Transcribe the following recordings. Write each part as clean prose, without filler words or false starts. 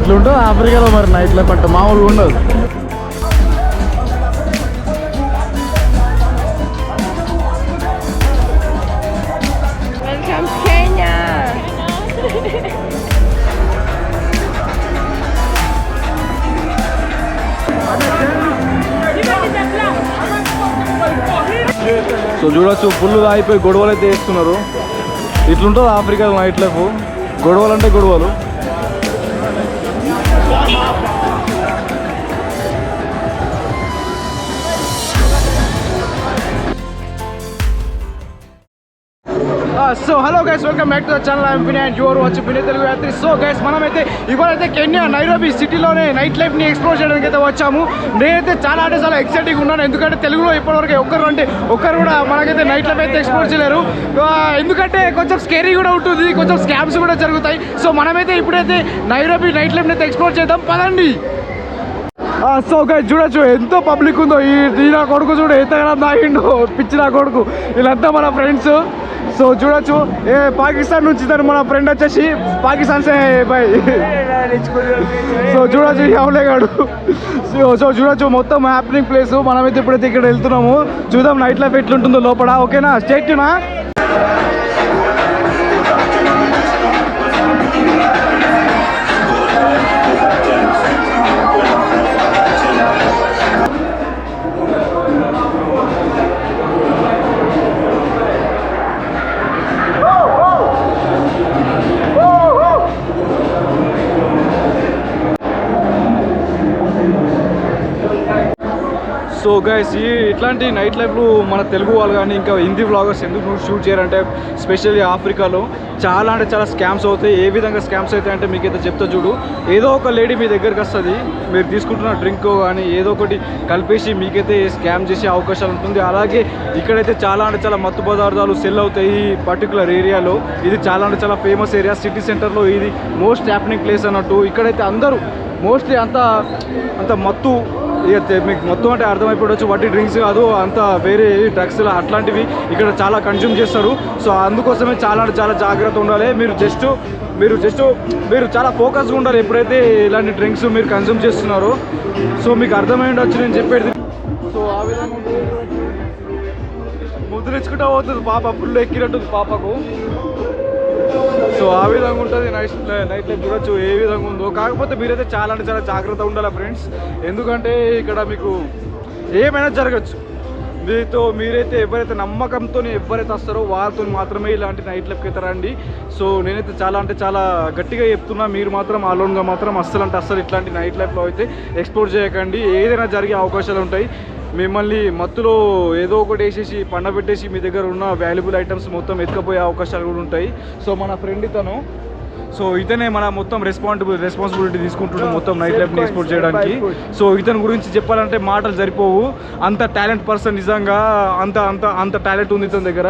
ఇట్లుంటుంది ఆఫ్రికాలో మరి night life అంటే మామూలుగా ఉండదు. సో చూడొచ్చు ఫుల్ అయిపోయి గొడవలు అయితే వేస్తున్నారు. ఇట్లుంటుంది ఆఫ్రికాలో నైట్ లైఫ్. గొడవలు అంటే గొడవలు. So hello guys, welcome back to the channel. I'm Vinay and you are watching Vinay Telugu Yatri. So guys, మనమైతే ఇవాళైతే కెన్యా నైరోబీ సిటీలోనే నైట్ లైఫ్ని ఎక్స్ప్లోర్ చేయడానికి అయితే వచ్చాము. నేనైతే చాలా అంటే చాలా ఎక్సైటింగ్ ఉన్నాను, ఎందుకంటే తెలుగులో ఇప్పటివరకు ఒక్కరు కూడా మనకైతే నైట్ లైఫ్ అయితే ఎక్స్ప్లోర్ చేయలేరు. ఎందుకంటే కొంచెం స్కేరీ కూడా ఉంటుంది, కొంచెం స్కామ్స్ కూడా జరుగుతాయి. సో మనమైతే ఇప్పుడైతే నైరోబీ నైట్ లైఫ్ని అయితే ఎక్స్ప్లోర్ చేద్దాం, పదండి. సో గైస్ చూడొచ్చు ఎంతో పబ్లిక్ ఉందో. ఈ నా కొడుకు చూడు ఎంతగానో తాగిండు, పిచ్చి నా కొడుకు. వీళ్ళంతా మన ఫ్రెండ్స్. సో చూడొచ్చు పాకిస్తాన్ నుంచి తను మన ఫ్రెండ్ వచ్చేసి పాకిస్తాన్ సే బాయ్. సో చూడొచ్చు ఎవలేగాడు. సో చూడొచ్చు మొత్తం హ్యాపీనింగ్ ప్లేస్. మనమైతే ఇప్పుడైతే ఇక్కడ వెళ్తున్నాము, చూద్దాం నైట్ లైఫ్ ఎట్లుంటుందో లోపల. ఓకేనా, స్టేట్ ట్యూనా. సో గైస్, ఇట్లాంటి నైట్ లైఫ్లు మన తెలుగు వాళ్ళు కానీ ఇంకా హిందీ వ్లాగర్స్ ఎందుకు షూట్ చేయరంటే, స్పెషల్లీ ఆఫ్రికాలో చాలా అంటే చాలా స్కామ్స్ అవుతాయి. ఏ విధంగా స్కామ్స్ అవుతాయి అంటే మీకైతే చెప్తా చూడు. ఏదో ఒక లేడీ మీ దగ్గరికి వస్తుంది, మీరు తీసుకుంటున్న డ్రింక్ కానీ ఏదో ఒకటి కలిపేసి మీకైతే స్కామ్ చేసే అవకాశాలు ఉంటుంది. అలాగే ఇక్కడైతే చాలా అంటే చాలా మత్తు పదార్థాలు సెల్ అవుతాయి ఈ పర్టికులర్ ఏరియాలో. ఇది చాలా అంటే చాలా ఫేమస్ ఏరియా, సిటీ సెంటర్లో ఇది మోస్ట్ హ్యాపెనింగ్ ప్లేస్ అన్నట్టు. ఇక్కడైతే అందరూ మోస్ట్లీ అంత మత్తు, ఇక మీకు మొత్తం అంటే అర్థమైపోవచ్చు, వడ్డీ డ్రింక్స్ కాదు, అంత వేరే డ్రగ్స్ అట్లాంటివి ఇక్కడ చాలా కన్జ్యూమ్ చేస్తారు. సో అందుకోసమే చాలా అంటే చాలా జాగ్రత్త ఉండాలి. మీరు చాలా ఫోకస్గా ఉండాలి ఎప్పుడైతే ఇలాంటి డ్రింక్స్ మీరు కన్జ్యూమ్ చేస్తున్నారో. సో మీకు అర్థమై ఉండొచ్చు నేను చెప్పేది. సో ఆ విధంగా ముద్రించుకుంటా పోతుంది పాప, ఫుల్ ఎక్కినట్టుంది పాపకు. సో ఆ విధంగా ఉంటుంది నైట్ లైఫ్ చూడొచ్చు ఏ విధంగా ఉందో. కాకపోతే మీరైతే చాలా అంటే చాలా జాగ్రత్తగా ఉండాలి ఫ్రెండ్స్, ఎందుకంటే ఇక్కడ మీకు ఏమైనా జరగచ్చు. మీరైతే ఎవరైతే నమ్మకంతో ఎవరైతే వస్తారో వాళ్ళతో మాత్రమే ఇలాంటి నైట్ లైఫ్కి అయితే రండి. సో నేనైతే చాలా అంటే చాలా గట్టిగా చెప్తున్నా, మీరు మాత్రం అలోన్గా మాత్రం అస్సలు ఇట్లాంటి నైట్ లైఫ్లో అయితే ఎక్స్ప్లోర్ చేయకండి. ఏదైనా జరిగే అవకాశాలు ఉంటాయి. మిమ్మల్ని మత్తులో ఏదో ఒకటి వేసేసి పండబెట్టేసి మీ దగ్గర ఉన్న వాల్యుబుల్ ఐటమ్స్ మొత్తం ఎత్తుకపోయే అవకాశాలు కూడా ఉంటాయి. సో మన ఫ్రెండ్ ఇతనే మన మొత్తం రెస్పాన్సిబిలిటీ తీసుకుంటున్నాడు మొత్తం నైట్ లైఫ్ని ఎక్స్ప్లోర్ చేయడానికి. సో ఇతని గురించి చెప్పాలంటే మాటలు సరిపోవు, అంత టాలెంట్ పర్సన్, నిజంగా అంత టాలెంట్ ఉంది ఇతని దగ్గర.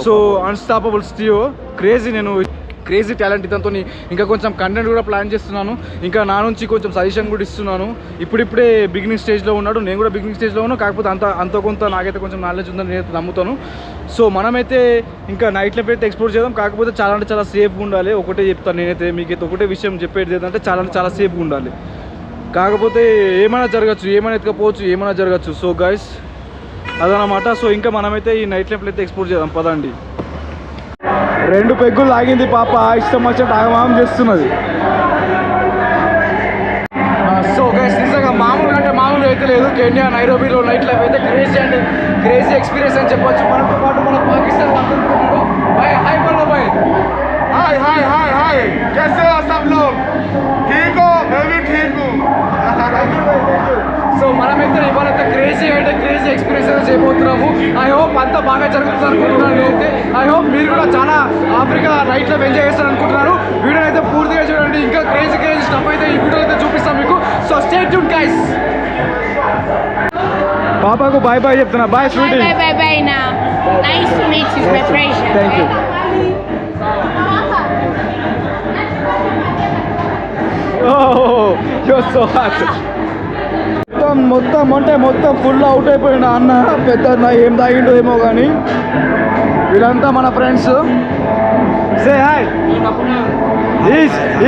సో అన్స్టాపబుల్ స్టియో క్రేజీ టాలెంట్ ఇతనితో. ఇంకా కొంచెం కంటెంట్ కూడా ప్లాన్ చేస్తున్నాను, ఇంకా నా నుంచి కొంచెం సజెషన్ కూడా ఇస్తున్నాను. ఇప్పుడిప్పుడే బిగినింగ్ స్టేజ్లో ఉన్నాడు, నేను కూడా బిగినింగ్ స్టేజ్లో ఉన్నాను. కాకపోతే అంత కొంత నాకైతే కొంచెం నాలెడ్జ్ ఉందని నేనైతే నమ్ముతాను. సో మనమైతే ఇంకా నైట్ లైఫ్ అయితే ఎక్స్ప్లోర్ చేద్దాం. కాకపోతే చాలా అంటే చాలా సేఫ్గా ఉండాలి. ఒకటే చెప్తాను నేనైతే, మీకైతే ఒకటే విషయం చెప్పేది ఏంటంటే చాలా అంటే చాలా సేఫ్గా ఉండాలి. కాకపోతే ఏమైనా జరగచ్చు, ఏమైనా ఎత్తుకపోవచ్చు, ఏమైనా జరగచ్చు. సో గైస్ అదనమాట. సో ఇంకా మనమైతే ఈ నైట్ లైఫ్లో అయితే ఎక్స్ప్లోర్ చేద్దాం, పదండి. 2 పెగ్గులు తాగింది పాప, ఇష్టం వచ్చినట్టు ఆగమాగం చేస్తున్నది. సో గైస్, నిజంగా మామూలుగా అంటే మామూలు అయితే లేదు. కెన్యా నైరోబీలో నైట్ లైఫ్ అయితే క్రేజీ ఎక్స్పీరియన్స్ అని చెప్పొచ్చు. మనతో పాటు మన పాకిస్తాన్ भाई हाय बोलो भाई। हाय हाय हाय हाय, कैसे हो सब लोग? ठीक हो? मैं भी ठीक हूँ। సో మనమైతే ఇవాళైతే క్రేజీ ఎక్స్పీరియన్స్ అయితే చేయబోతున్నాము. ఐ హోప్ అంతా బాగా జరుగుతుంది అనుకుంటున్నాను నేనైతే. ఐ హోప్ మీరు కూడా చాలా ఆఫ్రికా నైట్ లైఫ్ ఎంజాయ్ చేస్తారు అనుకుంటున్నాను. వీడియో అయితే పూర్తిగా చూడండి, ఇంకా క్రేజీ స్టఫ్ అయితే ఈ వీడియో అయితే చూపిస్తాం మీకు. So stay tuned guys. పాపాకు బాయ్ బాయ్ చెప్తున్నా. Bye sweetie. Bye bye bye now. Nice to meet you, my precious. Thank you. Oh, you're so hot. మొత్తం ఫుల్ అవుట్ అయిపోయింది అన్న, పెద్ద అన్న. ఏం తాగిండో ఏమో కానీ వీళ్ళంతా మన friends. Say hi.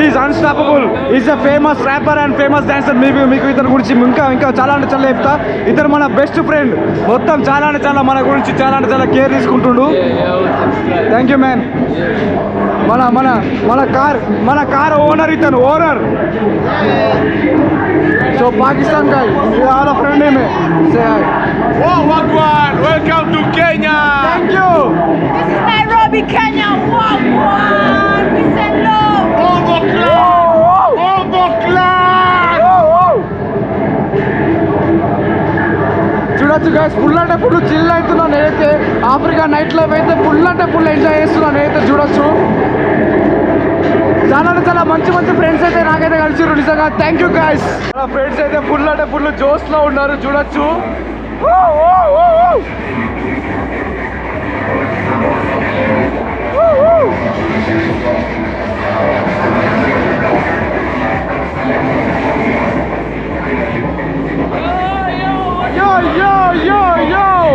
Is unstoppable, is a famous wrapper and famous dancer. మీకు ఇతని గురించి ఇంకా చాలా అంటే చాలా చెప్తా. ఇతను మన బెస్ట్ ఫ్రెండ్, మొత్తం చాలా అంటే చాలా మన గురించి చాలా అంటే చాలా కేర్ తీసుకుంటుండు. Thank you man. మన కార్ ఓనర్ ఇతను, owner. So Pakistan guy, we are a friend name. Say hi. Wow, Wagwan! Welcome to Kenya! Thank you. This is Nairobi, Kenya. Wagwan! Peace and love. Bombo Clan! చూడొచ్చు guys, full అంటే full chill అవుతున్నాను నేనైతే. Africa night life అయితే full అంటే full enjoy చేస్తున్నాను నేనైతే. చూడొచ్చు చాలా అంటే చాలా మంచి ఫ్రెండ్స్ అయితే నాకైతే కలిసిరు నిజంగా. Thank you guys. నా ఫ్రెండ్స్ అయితే ఫుల్ అంటే ఫుల్ జోష్లో ఉన్నారు. చూడొచ్చు yo.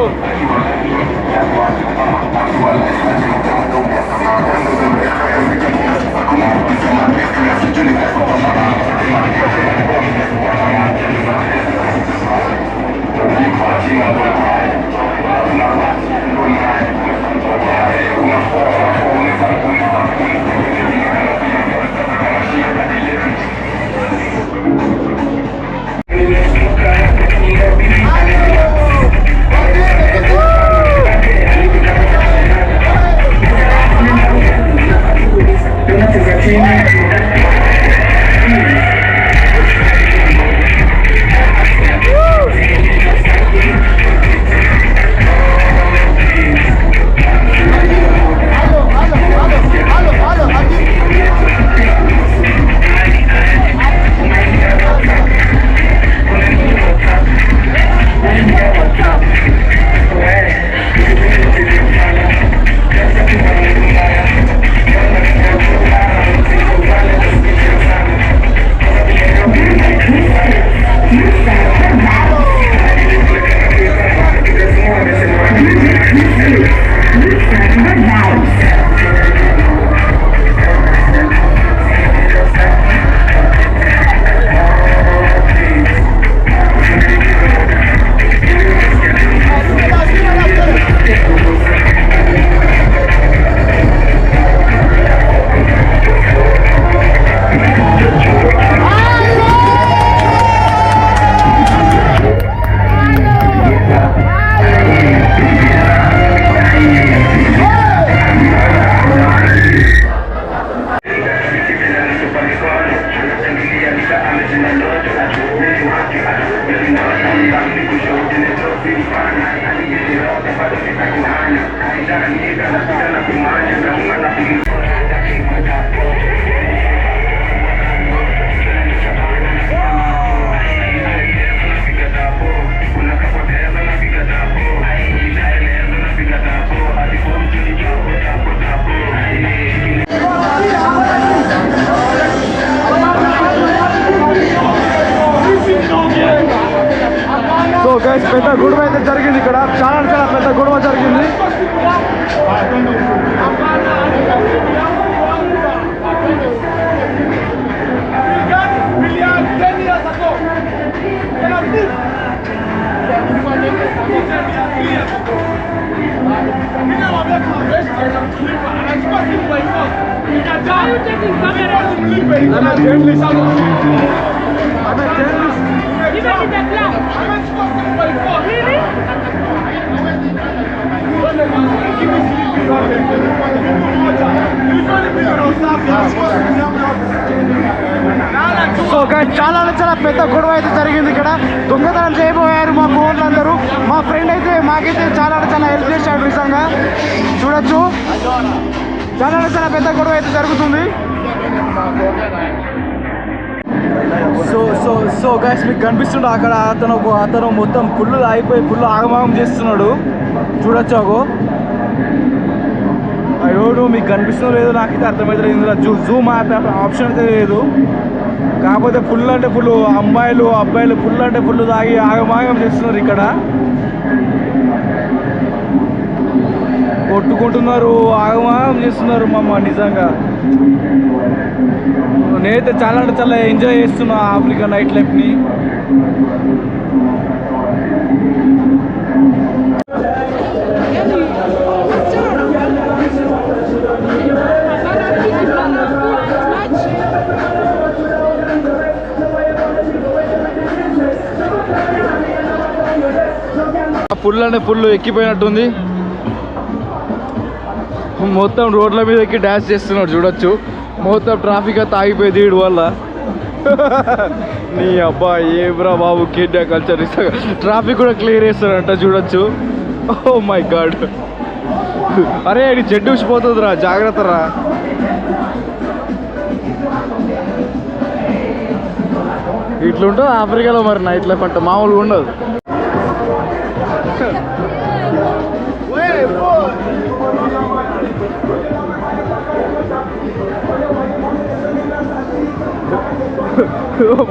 సో గైస్, పెద్ద గొడవ అయితే జరిగింది ఇక్కడ. చాలా పెద్ద గొడవ జరిగింది. సో గైస్, చాలా పెద్ద గొడవ అయితే జరిగింది ఇక్కడ. దొంగతనం చేయబోయారు మా ఫోన్లు అందరూ. మా ఫ్రెండ్ అయితే మాకైతే చాలా హెల్ప్ చేశాడు నిజంగా. చూడొచ్చు, చాలా పెద్ద గొడవ అయితే జరుగుతుంది. సో గైస్, మీకు కనిపిస్తుండే అక్కడ అతను మొత్తం ఫుల్ అయిపోయి ఫుల్ ఆగమాగం చేస్తున్నాడు. చూడొచ్చు, అగో అయ్యోడు మీకు కనిపిస్తుందో లేదో నాకైతే అర్థమవుతుంది. ఇందులో జూమ్ ఆప్షన్ అయితే లేదు. కాకపోతే ఫుల్ అంటే ఫుల్ అబ్బాయిలు ఫుల్ అంటే ఫుల్ తాగి ఆగమాగం చేస్తున్నారు ఇక్కడ. ఓ కొట్టుకుంటున్నారు, ఆగమాగం చేస్తున్నారు మమ్మ. నిజంగా నేనైతే చాలా అంటే చాలా ఎంజాయ్ చేస్తున్నా ఆఫ్రికా నైట్ లైఫ్ని. ఫుల్ అంటే ఫుల్ ఎక్కిపోయినట్టుంది. మొత్తం రోడ్ల మీద ఎక్కి డ్యాన్స్ చేస్తున్నాడు చూడొచ్చు. మొత్తం ట్రాఫిక్ అంతా ఆగిపోయింది వీడి వల్ల. నీ అబ్బా ఏబ్రా బాబు కేంద్ర కల్చర్. ట్రాఫిక్ కూడా క్లియర్ చేస్తారంట చూడొచ్చు. Oh my god. అరే అది జడ్డు ఊసిపోతుందిరా, జాగ్రత్త రా. ఇట్లుంటుంది ఆఫ్రికాలో మరి నైట్ లైఫ్ అంటే మామూలుగా ఉండదు.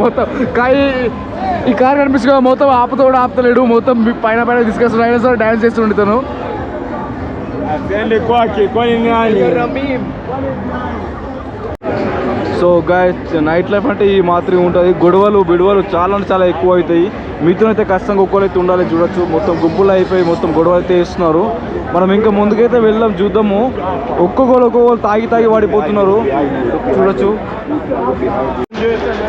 మొత్తం ఈ కార్ కనిపిస్తుంది కదా, మొత్తం ఆపుతో కూడా ఆపుతలేడు. మొత్తం పైన పైన తీసుకొస్తున్నాడు. అయినా సరే డ్యాన్స్ చేస్తుండే తను. సో గైస్ నైట్ లైఫ్ అంటే ఈ మాత్రమే ఉంటుంది. గొడవలు బిడవలు చాలా అంటే చాలా ఎక్కువ అవుతాయి. మీతో అయితే కష్టంగా ఒక్కరైతే ఉండాలి చూడొచ్చు. మొత్తం గుంపులు అయిపోయి మొత్తం గొడవ అయితే వేస్తున్నారు. మనం ఇంకా ముందుకైతే వెళ్దాం, చూద్దాము. ఒక్కొక్కరు తాగి తాగి వాడిపోతున్నారు చూడొచ్చు.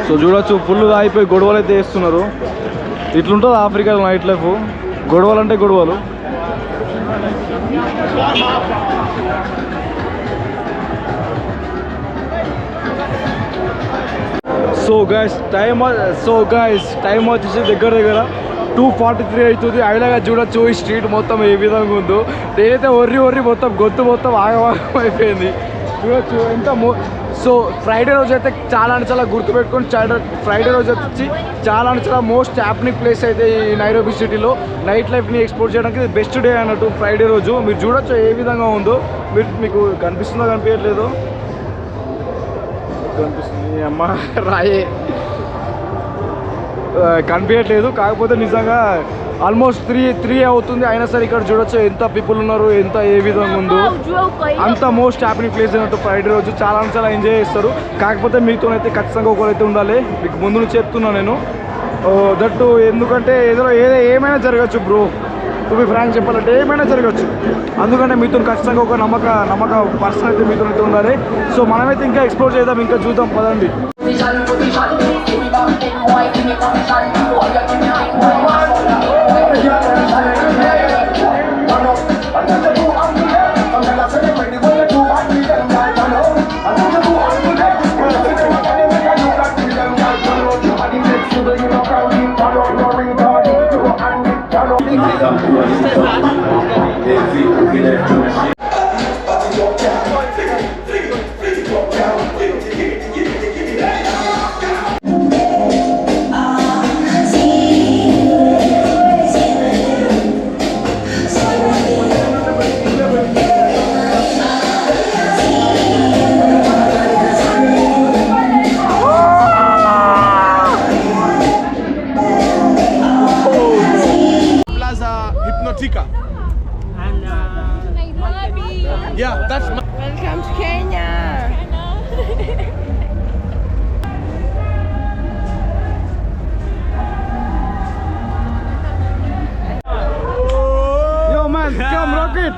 సో చూడొచ్చు ఫుల్ అయిపోయి గొడవలు అయితే వేస్తున్నారు. ఇట్లుంటుంది ఆఫ్రికా నైట్ లైఫ్. గొడవలు అంటే గొడవలు. సో గైస్ టైం వచ్చేసి దగ్గర 2:43 అవుతుంది. అయిలాగా చూడొచ్చు ఈ స్ట్రీట్ మొత్తం ఏ విధంగా ఉందో. నేనైతే ఒర్రి మొత్తం గొంతు మొత్తం ఆగమాగం అయిపోయింది చూడొచ్చు ఎంత. సో ఫ్రైడే రోజు అయితే చాలా అంటే చాలా గుర్తుపెట్టుకొని, ఫ్రైడే రోజు వచ్చి చాలా అంటే చాలా మోస్ట్ హ్యాపెనింగ్ ప్లేస్ అయితే ఈ నైరోబీ సిటీలో నైట్ లైఫ్ని ఎక్స్ప్లోర్ చేయడానికి బెస్ట్ డే అన్నట్టు ఫ్రైడే రోజు. మీరు చూడొచ్చు ఏ విధంగా ఉందో. మీకు కనిపిస్తుందో కనిపించట్లేదు, కనిపిస్తుంది అమ్మ రాయే కనిపించట్లేదు. కాకపోతే నిజంగా ఆల్మోస్ట్ 3 అవుతుంది. అయినా సరే ఇక్కడ చూడొచ్చు ఎంత పీపుల్ ఉన్నారు, ఎంత ఏ విధంగా ఉందో. అంత మోస్ట్ హ్యాపీ ప్లేస్ అయినట్టు ఫ్రైడే రోజు చాలా చాలా ఎంజాయ్ చేస్తారు. కాకపోతే మీతోనైతే ఖచ్చితంగా ఒకరైతే ఉండాలి. మీకు ముందు నుంచి చెప్తున్నాను నేను దట్టు. ఎందుకంటే ఏమైనా జరగచ్చు బ్రో. టు బి ఫ్రాంక్ చెప్పాలంటే ఏమైనా జరగచ్చు. అందుకంటే మీతో ఖచ్చితంగా ఒక నమ్మక పర్సన్ అయితే మీతో అయితే ఉండాలి. సో మనమైతే ఇంకా ఎక్స్ప్లోర్ చేద్దాం, ఇంకా చూద్దాం పదండి. Yeah, that's my... Welcome to Kenya. Yo man, come rock it.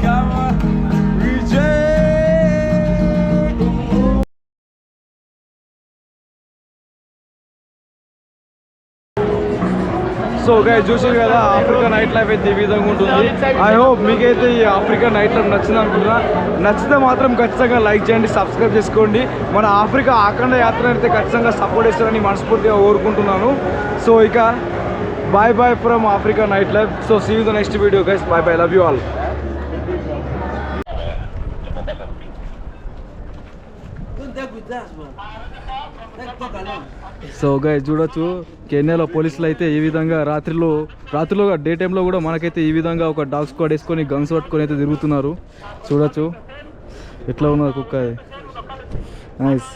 Come on, so guys చూసారు కదా ఆఫ్రికా నైట్ లైఫ్ అయితే ఈ విధంగా ఉంటుంది. ఐ హోప్ మీకైతే ఈ ఆఫ్రికా నైట్ లైఫ్ నచ్చింది అనుకుంటున్నా. నచ్చితే మాత్రం ఖచ్చితంగా లైక్ చేయండి, సబ్స్క్రైబ్ చేసుకోండి. మన ఆఫ్రికా అఖండ యాత్ర అయితే ఖచ్చితంగా సపోర్ట్ చేస్తారని మనస్ఫూర్తిగా కోరుకుంటున్నాను. సో ఇక bye from Africa night life. So see you the next video guys. Bye, love you all. So guys చూడొచ్చు కెన్యాలో పోలీసులు అయితే ఈ విధంగా రాత్రిలో డే టైంలో కూడా మనకైతే ఈ విధంగా ఒక డాగ్ స్క్వాడ్ వేసుకొని గన్స్ పట్టుకొని అయితే తిరుగుతున్నారు. చూడొచ్చు ఎట్లా ఉన్నది కుక్క. నైస్.